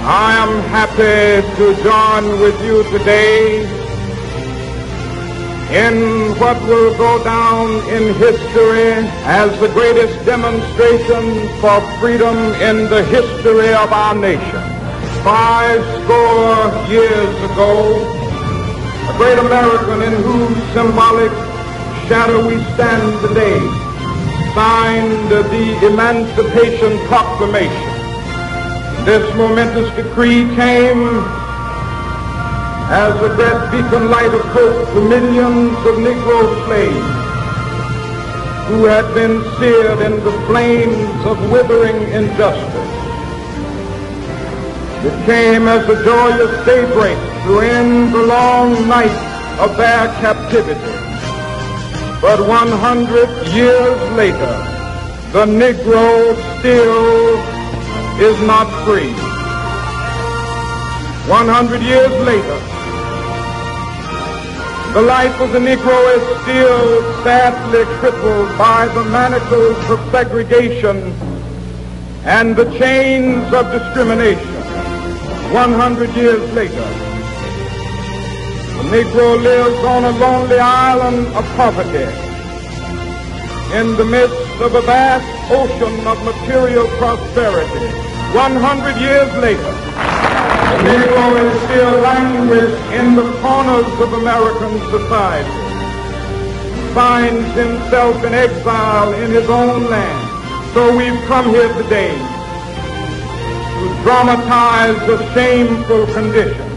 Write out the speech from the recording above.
I am happy to join with you today in what will go down in history as the greatest demonstration for freedom in the history of our nation. 50 years ago, a great American in whose symbolic shadow we stand today signed the Emancipation Proclamation. This momentous decree came as a great beacon light of hope to millions of Negro slaves who had been seared in the flames of withering injustice. It came as a joyous daybreak to end the long night of their captivity. But 100 years later, the Negro still is not free. 100 years later, the life of the Negro is still sadly crippled by the manacles of segregation and the chains of discrimination. 100 years later, the Negro lives on a lonely island of poverty in the midst of a vast ocean of material prosperity. 100 years later, the Negro is still languished in the corners of American society. He finds himself in exile in his own land. So we've come here today to dramatize a shameful condition.